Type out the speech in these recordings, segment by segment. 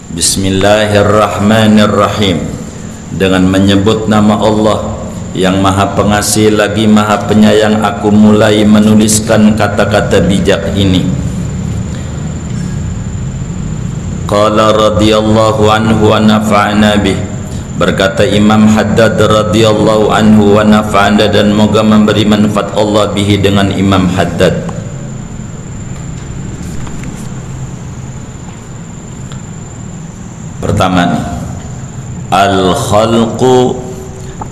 Bismillahirrahmanirrahim. Dengan menyebut nama Allah yang Maha Pengasih lagi Maha Penyayang, aku mulai menuliskan kata-kata bijak ini. Qala radhiyallahu anhu wa nafa'na bih. Berkata Imam Haddad radhiyallahu anhu wa nafa'na, dan moga memberi manfaat Allah bihi dengan Imam Haddad. Pertama nih, al-khalqu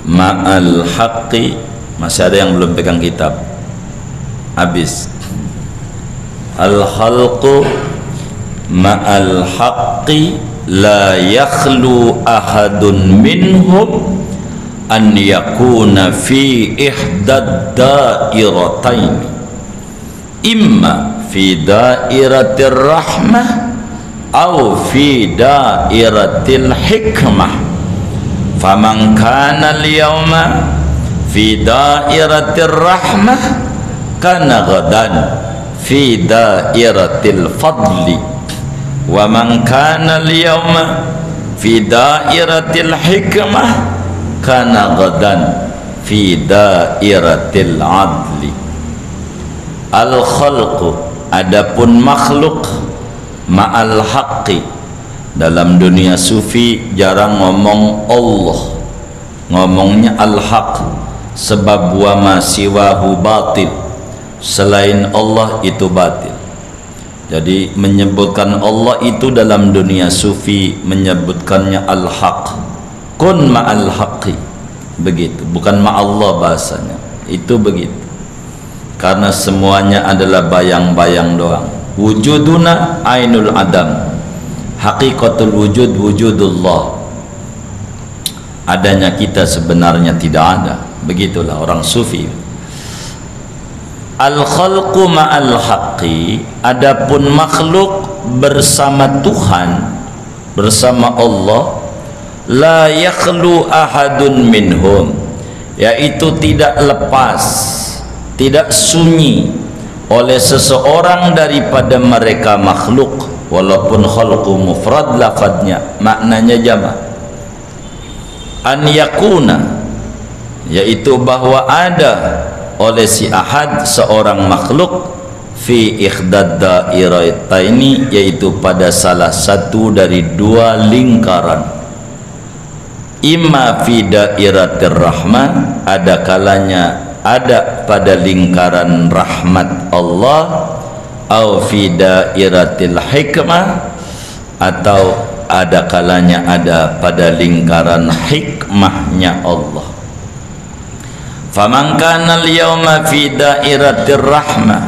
ma'al haqqi. Masih ada yang belum pegang kitab? Habis. Al-khalqu ma'al haqqi la yakhlu ahadun minhum an yakuna fi ihdad dairatain, imma fi dairatir rahmah au fi dairatil hikmah. Faman kana al-yawma fi dairatir rahmah kana ghadan fi dairatil fadli, wa man kana al-yawma fi dairatil hikmah kana ghadan fi dairatil adli. Al-khalqu, adapun makhluk, ma'al haqqi, dalam dunia sufi jarang ngomong Allah, ngomongnya al-haq, sebab wa ma siwahu batil, selain Allah itu batil. Jadi menyebutkan Allah itu dalam dunia sufi menyebutkannya al-haq, kun ma'al haqqi, begitu, bukan ma'allah bahasanya, itu begitu, karena semuanya adalah bayang-bayang doang. Wujuduna ainul adam, hakikatul wujud wujudullah, adanya kita sebenarnya tidak ada. Begitulah orang sufi. Al-khalqu ma'al haqqi, adapun makhluk bersama Tuhan, bersama Allah, la yakhlu ahadun minhum, yaitu tidak lepas, tidak sunyi oleh seseorang daripada mereka makhluk, walaupun khalqu mufrad lafadznya, maknanya jamak. An yakuna, yaitu bahwa ada oleh si ahad seorang makhluk, fi ikhdad dairaitaini, yaitu pada salah satu dari dua lingkaran. Imma fi dairatir rahman, ada kalanya ada pada lingkaran rahmat Allah, au fi dairatil hikmah, atau ada kalanya ada pada lingkaran hikmahnya Allah. Faman kana al-yawma fi dairatir rahmah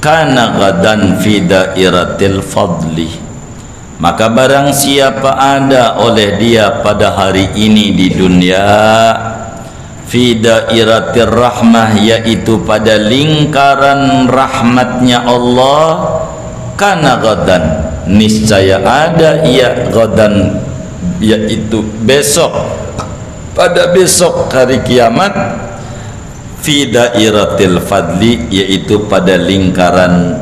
kana ghadan fi dairatil fadli, maka barang siapa ada oleh dia pada hari ini di dunia fi dairatir rahmah, yaitu pada lingkaran rahmatnya Allah, kana ghadan, niscaya ada ia ghadan, yaitu besok, pada besok hari kiamat, fi dairatil fadli, yaitu pada lingkaran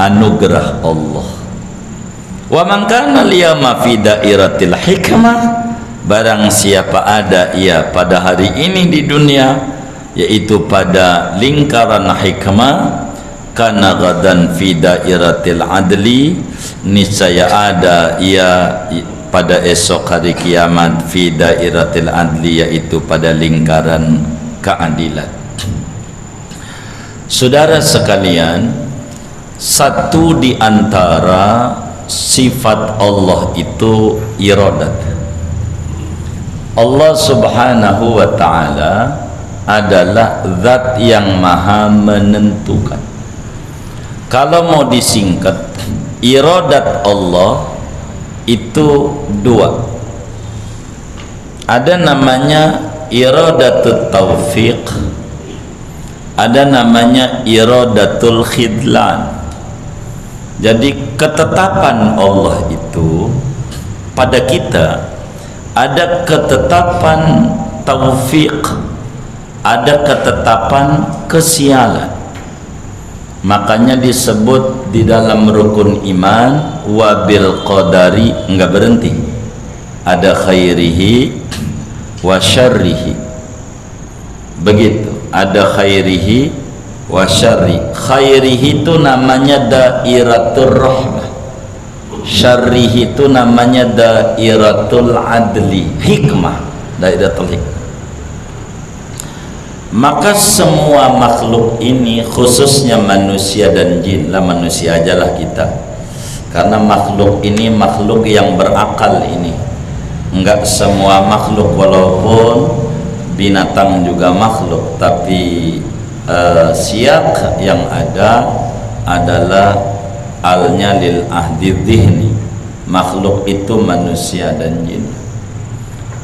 anugerah Allah. Wa man kana liyama fi dairatil hikmah, barang siapa ada ia pada hari ini di dunia, yaitu pada lingkaran hikmah, kana ghadan fi dairatil adli, niscaya ada ia pada esok hari kiamat, fi dairatil adli, yaitu pada lingkaran keadilan. Saudara sekalian, satu di antara sifat Allah itu iradat. Allah subhanahu wa ta'ala adalah zat yang maha menentukan. Kalau mau disingkat, iradat Allah itu dua. Ada namanya iradatut taufiq, ada namanya iradatul khidlan. Jadi ketetapan Allah itu pada kita ada ketetapan taufik, ada ketetapan kesialan. Makanya disebut di dalam rukun iman, wa bil qadari, enggak berhenti, ada khairihi wa syarrihi, begitu, ada khairihi wa syarri. Khairihi itu namanya dairatul rahmah, syarrihi itu namanya dairatul adli, hikmah, dairatul hikmah. Maka semua makhluk ini, khususnya manusia dan jin, lah manusia ajalah kita, karena makhluk ini makhluk yang berakal ini. Enggak semua makhluk, walaupun binatang juga makhluk, tapi siyak yang ada adalah alnya lil ahdi dhihni, makhluk itu manusia dan jin.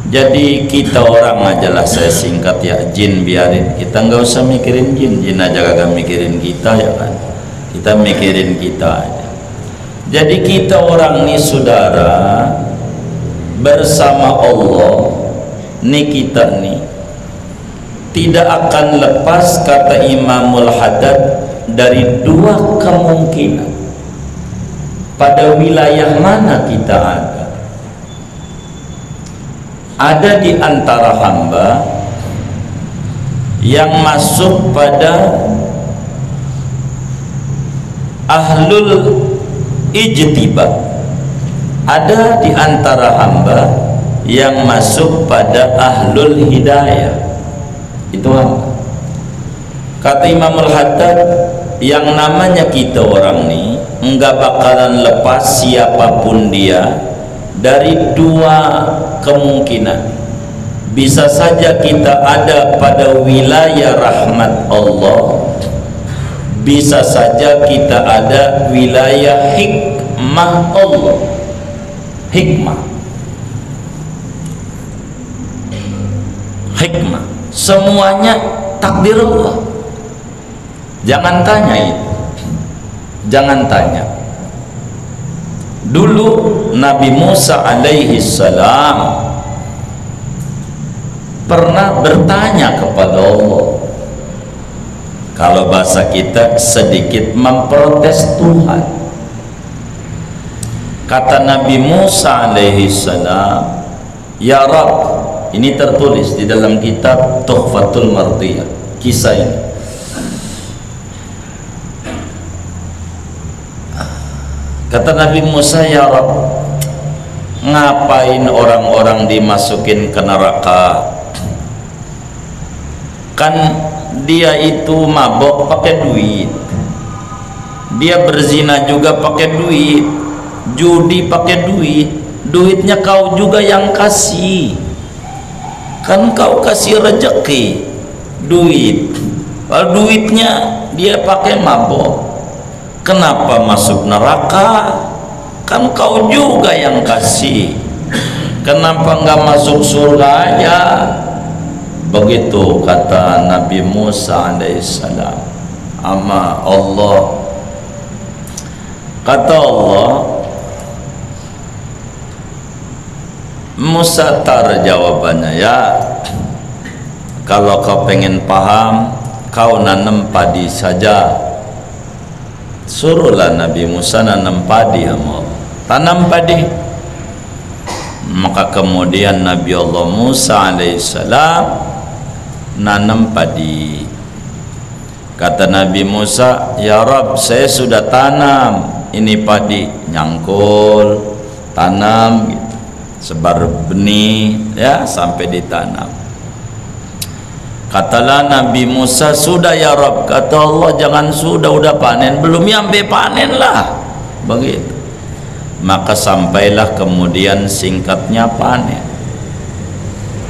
Jadi kita orang ajalah, saya singkat ya, jin biarin, kita nggak usah mikirin jin, jin aja kagak mikirin kita ya kan, kita mikirin kita aja. Jadi kita orang nih saudara, bersama Allah nih, kita nih tidak akan lepas, kata Imamul Haddad, dari dua kemungkinan. Pada wilayah mana kita ada? Ada di antara hamba yang masuk pada ahlul ijtibah, ada di antara hamba yang masuk pada ahlul hidayah. Itu hamba. Kata Imamul Haddad, yang namanya kita orang nih enggak bakalan lepas siapapun dia dari dua kemungkinan. Bisa saja kita ada pada wilayah rahmat Allah, bisa saja kita ada wilayah hikmah Allah. Hikmah, hikmah, semuanya takdir Allah. Jangan tanya itu, jangan tanya. Dulu Nabi Musa alaihi salam pernah bertanya kepada Allah, kalau bahasa kita sedikit memprotes Tuhan. Kata Nabi Musa alaihi salam, ya Rabb, ini tertulis di dalam kitab Tuhfatul Mardiyah, kisah ini. Kata Nabi Musa, ya Rabb, ngapain orang-orang dimasukin ke neraka? Kan dia itu mabok pakai duit, dia berzina juga pakai duit, judi pakai duit, duitnya kau juga yang kasih, kan kau kasih rezeki duit, kalau duitnya dia pakai mabok, kenapa masuk neraka? Kan kau juga yang kasih, kenapa enggak masuk surga aja? Begitu kata Nabi Musa alaihissalam. Ama Allah, kata Allah, Musa tar jawabannya, ya kalau kau pengen paham, kau nanam padi saja. Suruhlah Nabi Musa nanam padi, tanam padi. Maka kemudian Nabi Allah Musa alaihissalam nanam padi. Kata Nabi Musa, ya Rabb, saya sudah tanam ini padi, nyangkul, tanam gitu, sebar benih ya sampai ditanam. Katalah Nabi Musa, sudah ya Rabb. Kata Allah, jangan sudah, udah panen belum, ya sampai panen lah, begitu. Maka sampailah kemudian singkatnya panen.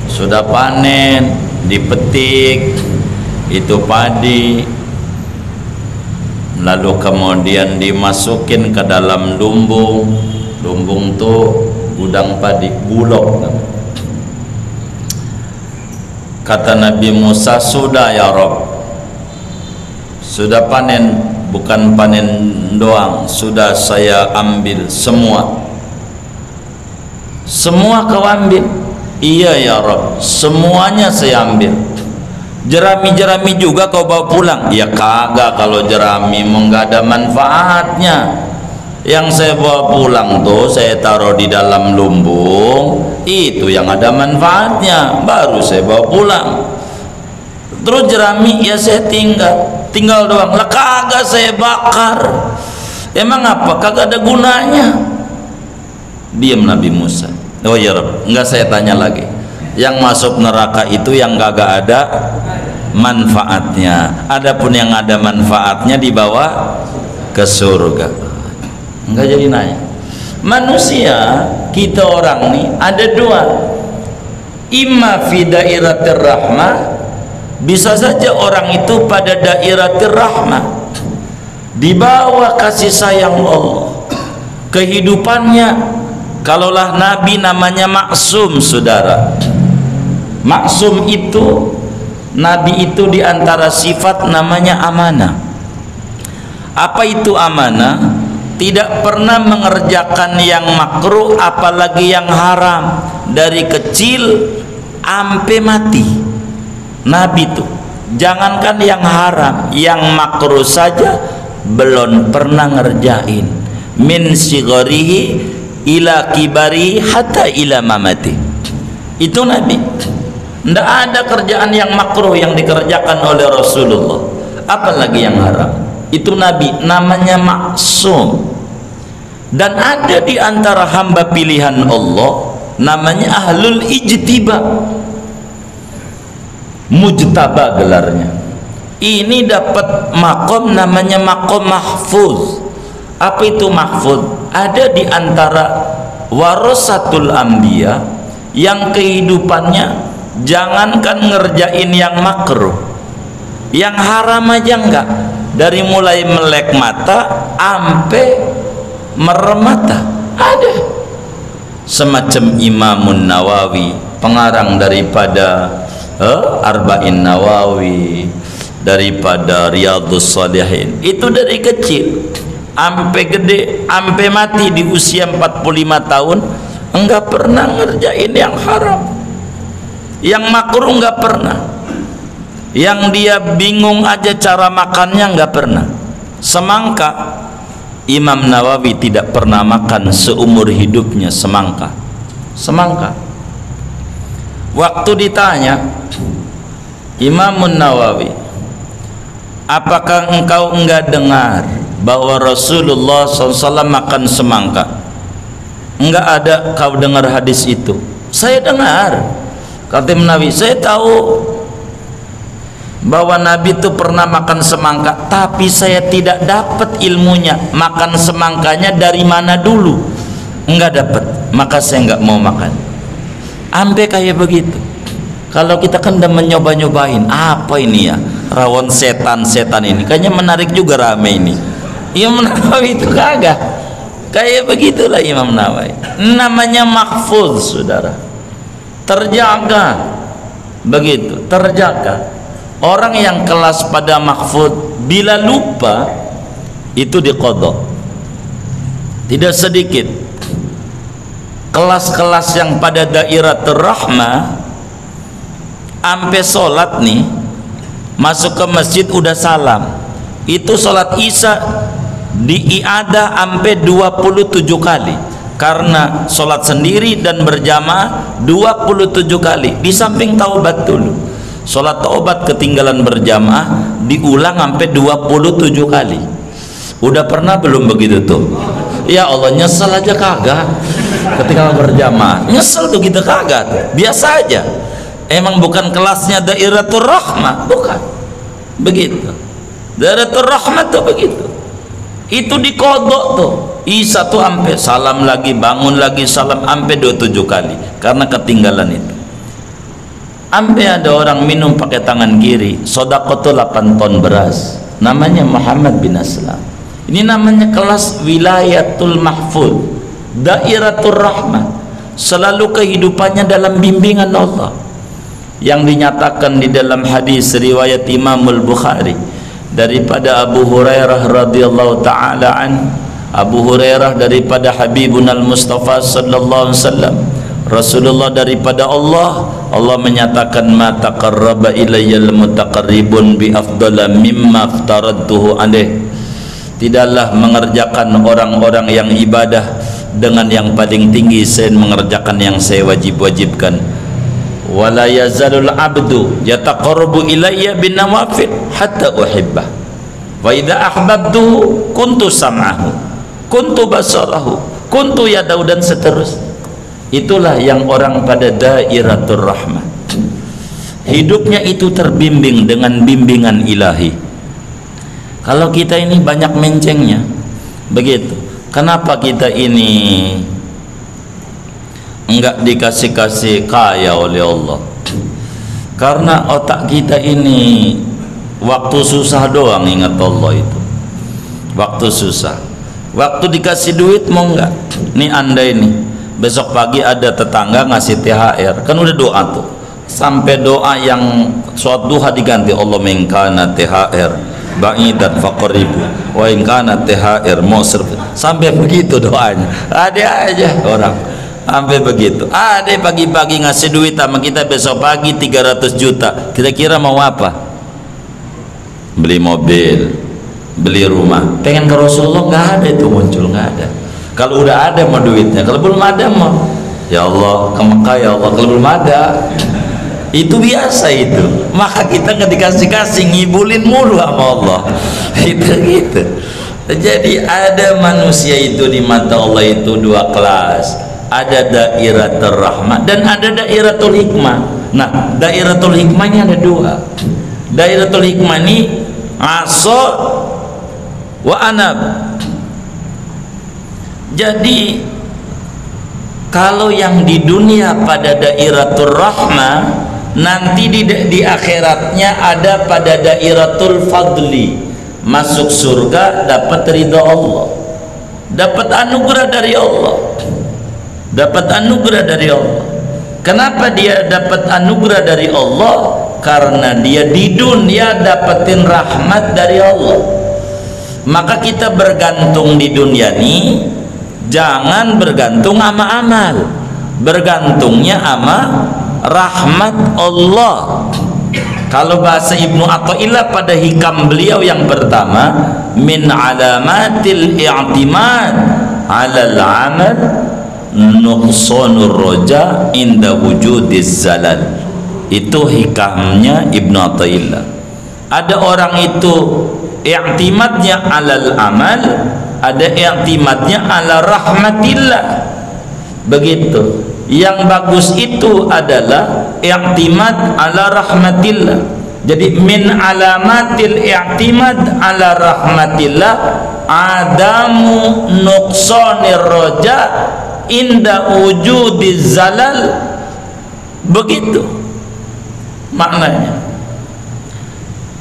Sudah panen, dipetik itu padi, lalu kemudian dimasukin ke dalam lumbung. Lumbung tuh gudang padi, bulog. Kata Nabi Musa, sudah ya Rabb, sudah panen, bukan panen doang, sudah saya ambil semua. Semua kau ambil? Iya ya Rabb, semuanya saya ambil. Jerami-jerami juga kau bawa pulang? Ya kagak, kalau jerami mau nggak ada manfaatnya. Yang saya bawa pulang tuh saya taruh di dalam lumbung, itu yang ada manfaatnya, baru saya bawa pulang. Terus jerami ya saya tinggal doang. Lah kagak, saya bakar. Emang apa? Kagak ada gunanya. Diam Nabi Musa. Oh ya Rabb, enggak, saya tanya lagi. Yang masuk neraka itu yang kagak ada manfaatnya. Adapun yang ada manfaatnya dibawa ke surga. Enggak jadi nanya. Manusia, kita orang nih ada dua. Imma fi dairatir rahmah, bisa saja orang itu pada dairatir rahmah, dibawa kasih sayang Allah. Kehidupannya, kalaulah Nabi namanya maksum, saudara. Maksum itu, Nabi itu diantara sifat namanya amanah. Apa itu amanah? Tidak pernah mengerjakan yang makruh, apalagi yang haram, dari kecil sampai mati. Nabi itu jangankan yang haram, yang makruh saja belum pernah ngerjain. Min sigarihi ila kibari hatta ila mamati. Itu Nabi. Tidak ada kerjaan yang makruh yang dikerjakan oleh Rasulullah, apalagi yang haram. Itu Nabi, namanya maksum. Dan ada di antara hamba pilihan Allah namanya ahlul ijtiba, mujtaba gelarnya. Ini dapat makom namanya makom mahfuz. Apa itu mahfuz? Ada di antara warasatul anbiya yang kehidupannya jangankan ngerjain yang makruh, yang haram aja enggak. Dari mulai melek mata sampai merem mata ada. Semacam Imamun Nawawi, pengarang daripada Arba'in Nawawi, daripada Riyadhus Shalihin, itu dari kecil sampai gede, sampai mati di usia 45 tahun enggak pernah ngerjain yang haram, yang makruh enggak pernah, yang dia bingung aja cara makannya enggak pernah. Semangka, Imam Nawawi tidak pernah makan seumur hidupnya semangka. Semangka. Waktu ditanya, Imamun Nawawi, apakah engkau enggak dengar bahwa Rasulullah SAW makan semangka? Enggak ada kau dengar hadis itu? Saya dengar. Kata Imam Nawawi, saya tahu bahwa Nabi itu pernah makan semangka, tapi saya tidak dapat ilmunya makan semangkanya dari mana dulu, enggak dapat, maka saya enggak mau makan. Ampe kayak begitu. Kalau kita kan udah menyoba-nyobain, apa ini ya, rawon setan ini kayaknya menarik juga, rame ini. Imam Nawawi itu kagak kayak begitulah. Imam Nawawi namanya mahfuz, saudara, terjaga begitu, terjaga. Orang yang kelas pada mahfud, bila lupa itu diqadha. Tidak sedikit kelas-kelas yang pada dairatul rahmah, ampe sholat nih, masuk ke masjid udah salam, itu sholat isya diiadah ampe 27 kali, karena sholat sendiri dan berjamaah 27 kali. Di samping taubat dulu, sholat taubat ketinggalan berjamaah diulang sampai 27 kali. Udah pernah belum begitu tuh? Ya Allah, nyesel aja kagak ketinggalan berjamaah. Nyesel tuh kita kagak, biasa aja. Emang bukan kelasnya dairatul rahmah, bukan begitu. Dairatul rahmah tuh begitu. Itu dikodok tuh. Isya tuh sampai salam lagi, bangun lagi salam sampai 27 kali karena ketinggalan itu. Sampai ada orang minum pakai tangan kiri, sedekah tuh 8 ton beras, namanya Muhammad bin Aslam. Ini namanya kelas wilayatul mahfud, dairatul rahmah, selalu kehidupannya dalam bimbingan Allah, yang dinyatakan di dalam hadis riwayat Imamul Bukhari daripada Abu Hurairah radhiyallahu taala an. Abu Hurairah daripada Habibunal Mustafa sallallahu alaihi wasallam, Rasulullah daripada Allah. Allah menyatakan ma taqarraba ilayyal mutaqarribun bi afdala mimma aftaradtuhu alaih. Tidaklah mengerjakan orang-orang yang ibadah dengan yang paling tinggi selain mengerjakan yang saya wajib-wajibkan. Wala yazalul abdu yataqarrabu ilayya bin nawafil hatta uhibbah. Wa idza ahbabtuhu kuntu sam'ahu, kuntu basarahu, kuntu yadahu, dan seterusnya. Itulah yang orang pada dairatul rahmah. Hidupnya itu terbimbing dengan bimbingan ilahi. Kalau kita ini banyak mencengnya, begitu. Kenapa kita ini enggak dikasih-kasih kaya oleh Allah? Karena otak kita ini waktu susah doang ingat Allah itu. Waktu susah. Waktu dikasih duit mau enggak? Nih Anda ini, besok pagi ada tetangga ngasih THR, kan udah doa tuh. Sampai doa yang sholat duha diganti, Allah mengkana THR ba'idan faqribu wa in kana THR musrif, sampai begitu doanya. Ada aja orang sampai begitu. Ada pagi-pagi ngasih duit sama kita, besok pagi 300 juta. Kira-kira mau apa? Beli mobil, beli rumah. Pengen ke Rasulullah? Nggak ada itu muncul, nggak ada. Kalau udah ada mau duitnya, kalau belum ada mau ya Allah ke Mekah ya Allah, kalau belum ada itu biasa itu. Maka kita nggak dikasih-kasih, ngibulin mulu sama Allah. Itu gitu. Jadi ada manusia itu di mata Allah itu dua kelas. Ada dairatul rahmah dan ada dairatul hikmah. Nah, dairatul hikmahnya ada dua. Dairatul hikmah ini asa wa anab. Jadi kalau yang di dunia pada dairatul rahmah, nanti di akhiratnya ada pada dairatul fadli. Masuk surga dapat ridha Allah, dapat anugerah dari Allah, dapat anugerah dari Allah. Kenapa dia dapat anugerah dari Allah? Karena dia di dunia dapetin rahmat dari Allah. Maka kita bergantung di dunia ini jangan bergantung sama amal, bergantungnya sama rahmat Allah. Kalau bahasa Ibnu Athaillah pada hikam beliau yang pertama, min alamatil i'timad 'alal 'amal nuqsanur raja inda wujudiz zalal. Itu hikamnya Ibnu Athaillah. Ada orang itu i'timadnya 'alal amal, ada i'timadnya 'ala rahmatillah. Begitu. Yang bagus itu adalah i'timad ala rahmatillah. Jadi min alamatil i'timad ala rahmatillah adamu nuqsanir raja inda wujudiz zalal. Begitu maknanya.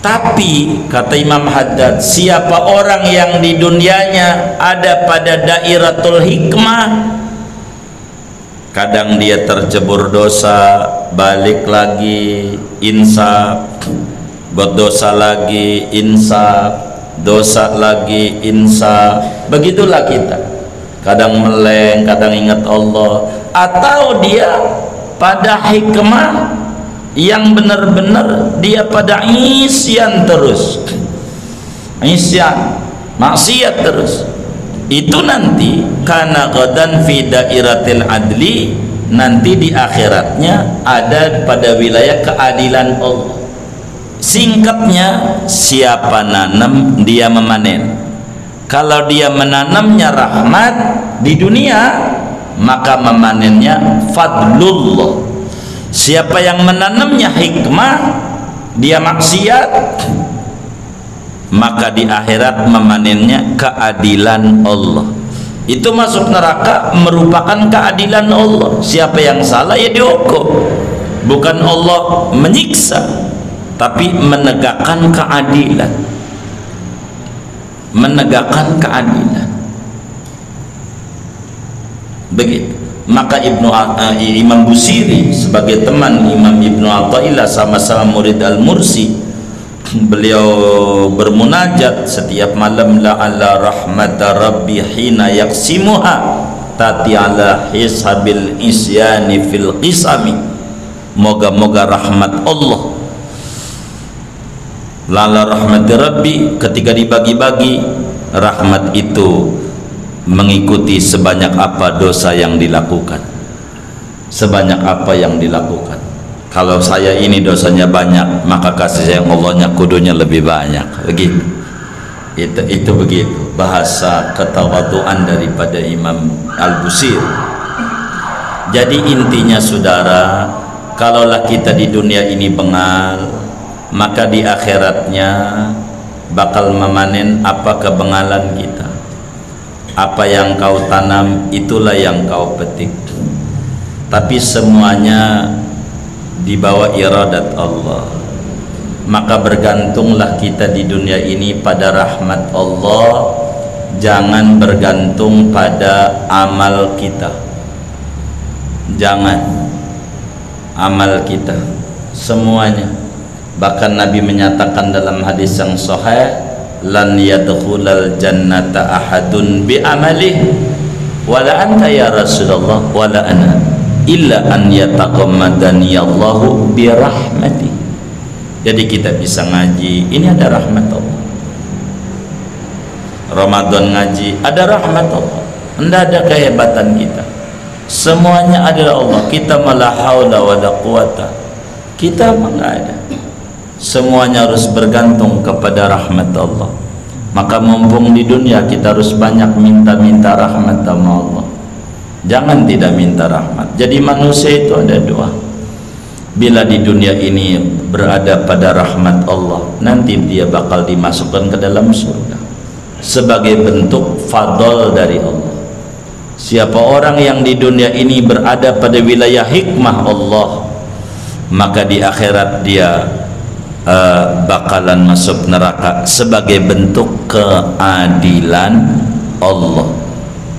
Tapi kata Imam Haddad, siapa orang yang di dunianya ada pada dairatul hikmah, kadang dia tercebur dosa, balik lagi, insaf, buat dosa lagi, insaf, dosa lagi, insaf. Begitulah kita. Kadang meleng, kadang ingat Allah. Atau dia pada hikmah yang benar-benar dia pada isyan terus. Isyan, maksiat terus. Itu nanti karena qadan fi dairatil adli, nanti di akhiratnya ada pada wilayah keadilan Allah. Singkatnya, siapa nanam dia memanen. Kalau dia menanamnya rahmat di dunia, maka memanennya fadlullah. Siapa yang menanamnya hikmah, dia maksiat, maka di akhirat memanennya keadilan Allah. Itu masuk neraka merupakan keadilan Allah. Siapa yang salah ya dihukum. Bukan Allah menyiksa, tapi menegakkan keadilan. Menegakkan keadilan. Begitu. Maka Imam Busiri sebagai teman Imam Ibnu Athaillah, sama-sama murid Al-Mursi, beliau bermunajat setiap malam, la'alla rahmata rabbi hina yaksimuha tati ala hisabil isyani fil qisami. Moga-moga rahmat Allah, lala rahmati Rabbi, ketika dibagi-bagi rahmat itu mengikuti sebanyak apa dosa yang dilakukan, sebanyak apa yang dilakukan. Kalau saya ini dosanya banyak, maka kasih sayang Allahnya kudunya lebih banyak. Begitu. Itu begitu bahasa ketawaduan daripada Imam Al-Busir. Jadi intinya saudara, kalaulah kita di dunia ini bengal, maka di akhiratnya bakal memanen apa kebengalan kita. Apa yang kau tanam itulah yang kau petik. Tapi semuanya di bawah iradat Allah. Maka bergantunglah kita di dunia ini pada rahmat Allah, jangan bergantung pada amal kita. Jangan amal kita semuanya. Bahkan Nabi menyatakan dalam hadis yang sahih, lan yadkhulal jannata ahadun bi amalih wala anta ya Rasulullah wala ana illa an yataqammadani Allahu bi rahmati. Jadi kita bisa ngaji, ini ada rahmat Allah. Ramadan ngaji, ada rahmat Allah. Tidak ada kehebatan kita, semuanya adalah Allah. Kita malah haula wala quwata, kita enggak ada. Semuanya harus bergantung kepada rahmat Allah. Maka mumpung di dunia kita harus banyak minta-minta rahmat sama Allah. Jangan tidak minta rahmat. Jadi manusia itu ada dua. Bila di dunia ini berada pada rahmat Allah, nanti dia bakal dimasukkan ke dalam surga sebagai bentuk fadl dari Allah. Siapa orang yang di dunia ini berada pada wilayah hikmah Allah, maka di akhirat dia bakalan masuk neraka sebagai bentuk keadilan Allah.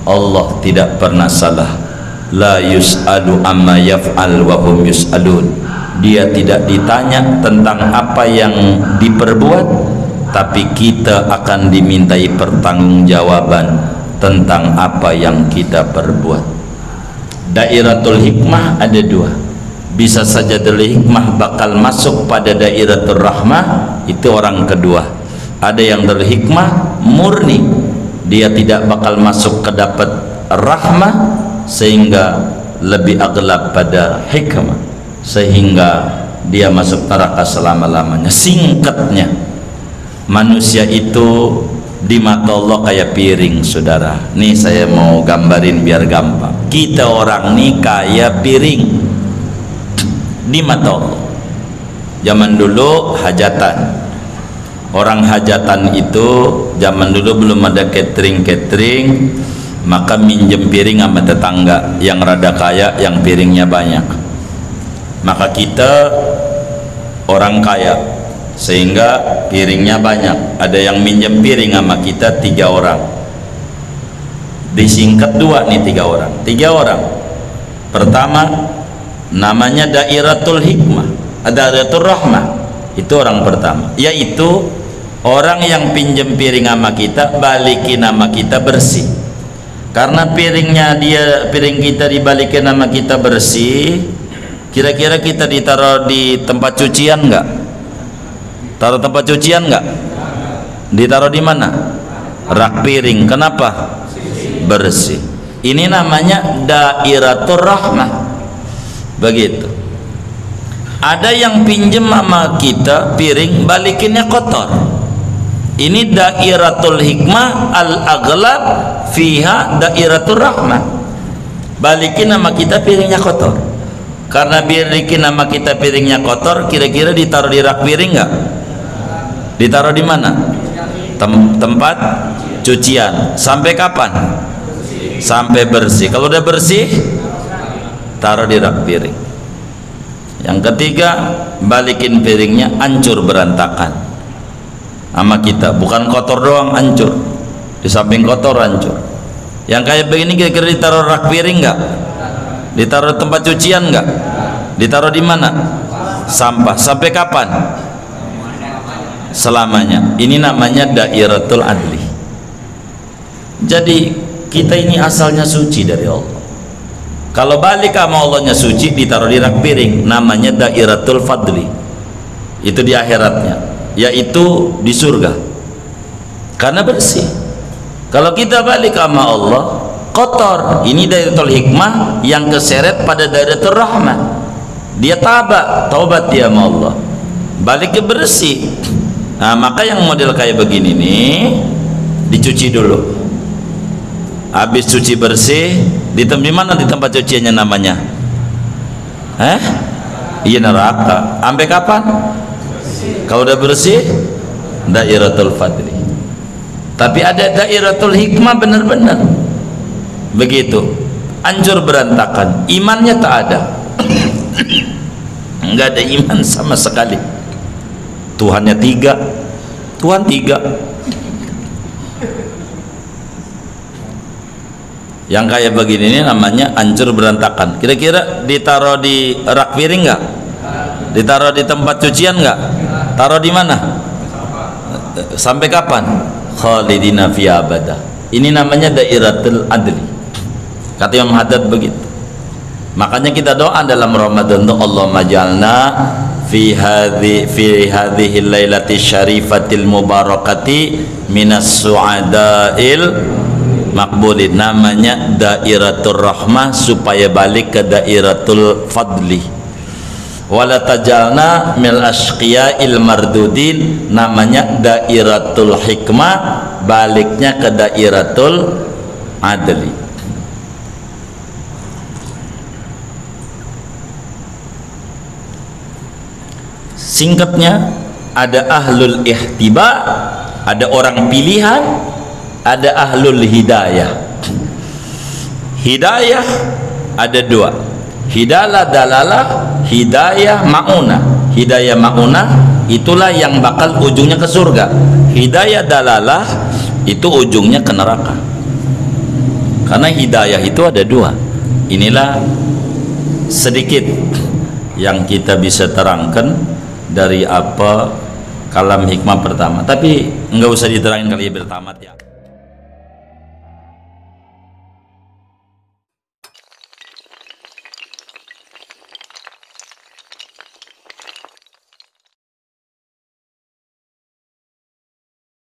Allah tidak pernah salah. La yus'alu amma yaf'al wa hum yus'alun. Dia tidak ditanya tentang apa yang diperbuat, tapi kita akan dimintai pertanggungjawaban tentang apa yang kita perbuat. Dairatul hikmah ada dua. Bisa saja dari hikmah bakal masuk pada dairatul rahmah, itu orang kedua. Ada yang dari hikmah murni, dia tidak bakal masuk ke dapat rahmah, sehingga lebih aglab pada hikmah, sehingga dia masuk neraka selama-lamanya. Singkatnya, manusia itu di mata Allah kayak piring, saudara. Nih saya mau gambarin biar gampang. Kita orang nih kayak piring di mata Allah. Zaman dulu hajatan, orang hajatan itu zaman dulu belum ada catering, maka minjem piring sama tetangga yang rada kaya, yang piringnya banyak. Maka kita orang kaya sehingga piringnya banyak, ada yang minjem piring sama kita 3 orang, disingkat 2 nih, 3 orang. Pertama namanya dairatul hikmah, dairatul rahmah, itu orang pertama, yaitu orang yang pinjem piring sama kita, balikin sama kita bersih. Karena piring kita dibalikin sama kita bersih, kira-kira kita ditaruh di tempat cucian enggak? Taruh tempat cucian enggak? Ditaruh di mana? Rak piring. Kenapa? Bersih. Ini namanya dairatul rahmah. Begitu. Ada yang pinjem sama kita piring, balikinnya kotor. Ini dairatul hikmah, al-aghlab fiha dairatul rahmah. Balikin sama kita piringnya kotor. Karena balikin sama kita piringnya kotor, kira-kira ditaruh di rak piring enggak? Ditaruh di mana? Tempat cucian. Sampai kapan? Sampai bersih. Kalau udah bersih, taruh di rak piring. Yang ketiga, balikin piringnya, hancur berantakan sama kita. Bukan kotor doang, hancur. Di samping kotor, hancur. Yang kayak begini kira-kira ditaruh rak piring enggak? Ditaruh tempat cucian enggak? Ditaruh di mana? Sampah. Sampai kapan? Selamanya. Ini namanya dairatul adli. Jadi kita ini asalnya suci dari Allah. Kalau balik sama Allahnya suci, ditaruh di rak piring, namanya dairatul fadli. Itu di akhiratnya, yaitu di surga, karena bersih. Kalau kita balik sama Allah kotor, ini dairatul hikmah yang keseret pada dairatul rahmah. Dia taubat dia sama Allah, balik ke bersih. Nah, maka yang model kayak begini nih dicuci dulu. Habis cuci bersih, di mana di tempat cuciannya namanya? Iya, neraka. Sampai kapan? Kalau udah bersih, dairatul fadli. Tapi ada dairatul hikmah, benar-benar begitu. Hancur berantakan, imannya tak ada. Enggak ada iman sama sekali. Tuhannya tiga, Tuhan tiga. Yang kayak begini ini namanya hancur berantakan. Kira-kira ditaruh di rak piring nggak? Ditaruh di tempat cucian nggak? Taruh di mana? Sampai kapan? Khalidina fi abada. Ini namanya dairatul adli. Kata Imam Haddad begitu. Makanya kita doa dalam Ramadan tuh, Allahumma jalna fi hadhihi lailati syarifatil mubarakati minas su'adail makbulin. Namanya dairatul rahmah, supaya balik ke dairatul fadli. Wala tajalna mil ashqiya'il mardudin, namanya dairatul hikmah, baliknya ke dairatul adli. Singkatnya, ada ahlul ihtiba, ada orang pilihan, ada ahlul hidayah. Hidayah ada dua, hidayah dalalah, hidayah ma'unah. Hidayah ma'unah itulah yang bakal ujungnya ke surga. Hidayah dalalah itu ujungnya ke neraka. Karena hidayah itu ada dua. Inilah sedikit yang kita bisa terangkan dari apa kalam hikmah pertama, tapi enggak usah diterangin kali bertamat ya.